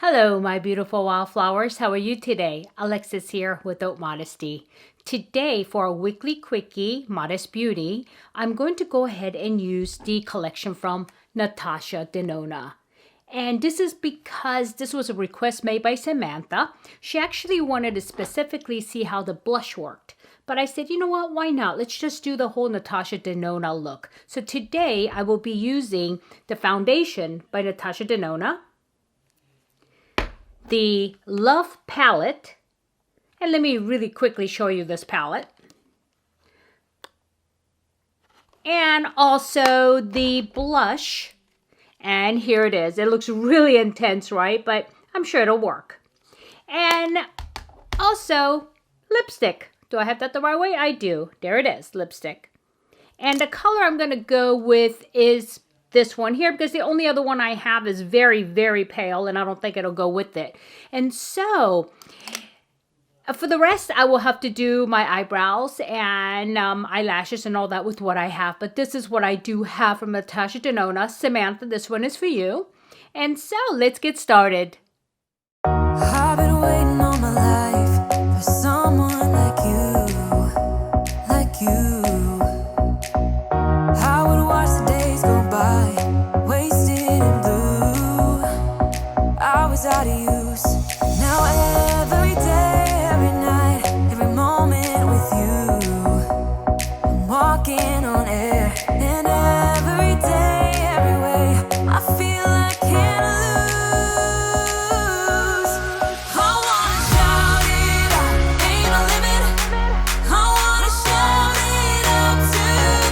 Hello, my beautiful wildflowers. How are you today? Alexis here with Modesty. Today, for a weekly quickie, Modest Beauty, I'm going to go ahead and use the collection from Natasha Denona. And this is because this was a request made by Samantha. She actually wanted to specifically see how the blush worked. But I said, you know what, why not? Let's just do the whole Natasha Denona look. So today, I will be using the foundation by Natasha Denona, the Love palette, and let me really quickly show you this palette, and also the blush, and here it is. It looks really intense, right? But I'm sure it'll work. And also lipstick. Do I have that the right way? I do. There it is, lipstick. And the color I'm going to go with is this one here, because the only other one I have is very, very pale, and I don't think it'll go with it. And so, for the rest, I will have to do my eyebrows and eyelashes and all that with what I have. But this is what I do have from Natasha Denona. Samantha, this one is for you. And so, let's get started. I've been waiting all my life for someone like you, like you. I would watch the days go by, wasted in blue. I was out of use. Now every day, every night, every moment with you, I'm walking on air. And every day, every way, I feel I can't lose. I wanna shout it out, ain't no limit. I wanna shout it out to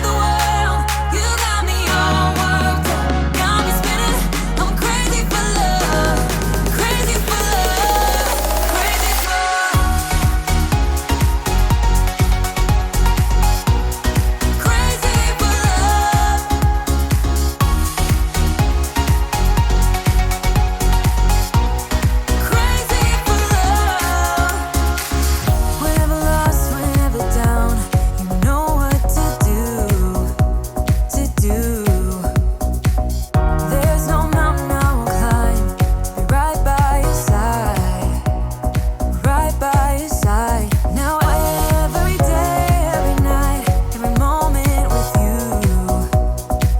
the world. You got me all worked up, got me spinning. I'm crazy for love, crazy for love, crazy for crazy for love. Whenever lost, whenever down, you know what to do. There's no mountain I won't climb, be right by your side, right by your side. Now every day, every night, every moment with you,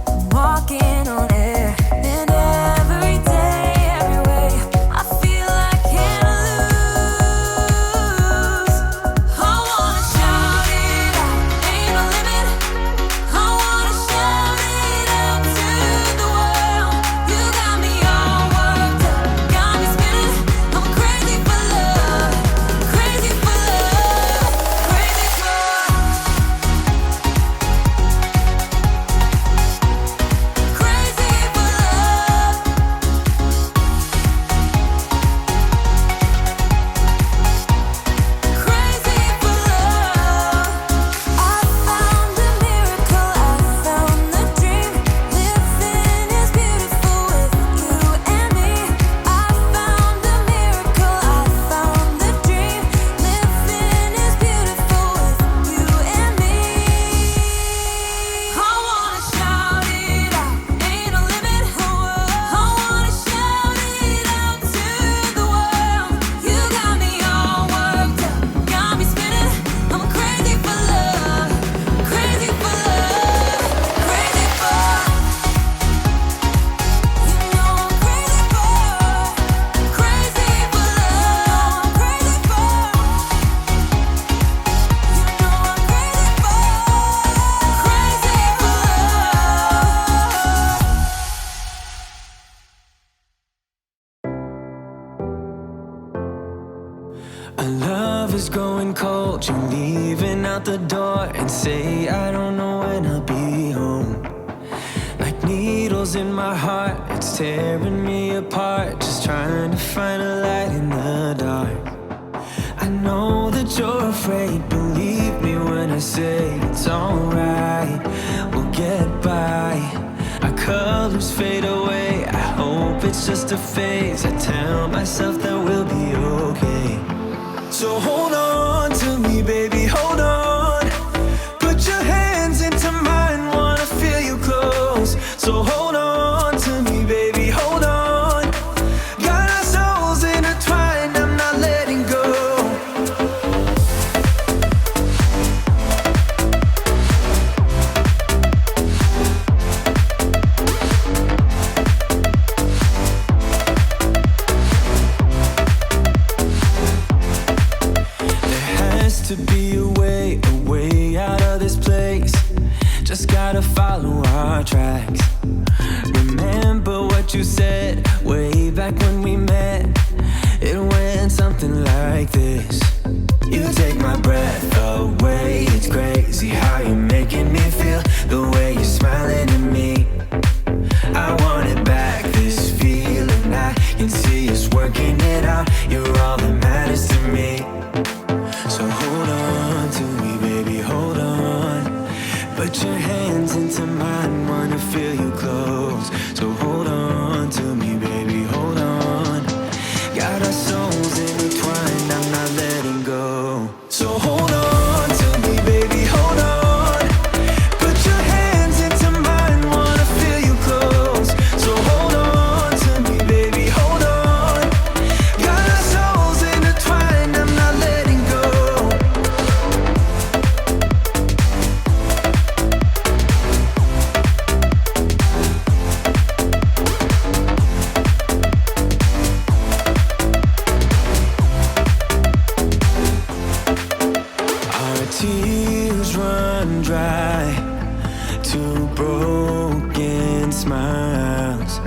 I'm walking on air. And every day, every way, I feel I can't lose. I wanna shout it out, ain't no limit. I wanna shout it out to the world. You got me all worked up, got me spinning. I'm crazy for love, crazy for love, crazy for crazy for love. Crazy for love. I found a miracle, I found the dream. Living is beautiful with you and me. I found a miracle, I found the dream. Living is beautiful with you and me. I wanna shout it out, ain't no limit. I wanna shout it out to the world. You got me all worked up, got me spinning. I'm crazy for love, crazy for love, crazy for. You know I'm crazy for love, crazy for. You know I'm crazy for. Our love is growing cold. You're leaving out the door and say, I don't know when I'll be home. Like needles in my heart, it's tearing me apart. Just trying to find a light in the dark. I know that you're afraid, believe me when I say it's alright. We'll get by. Our colors fade away. I hope it's just a phase. I tell myself that we'll be okay. So hold on to me, baby, hold on. Put your hands into mine, wanna feel you close. So hold on to me, baby, hold on. Got our souls like when we met, it went something like this. You take my breath away. It's crazy how you're making me feel, the way you're smiling at me. I want it back, this feeling. I can see us working it out. You're all that matters to me. So hold on to me, baby, hold on. Put your hands into mine, wanna feel you close. So hold on to me, baby, hold on. Got our souls intertwined, I'm not letting go. So hold on to me, baby, hold on. Put your hands into mine, wanna feel you close. So hold on to me, baby, hold on. Got our souls intertwined, I'm not letting go. Our tears run dry, two broken smiles.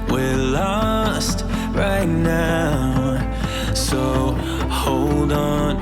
We're lost right now, so hold on,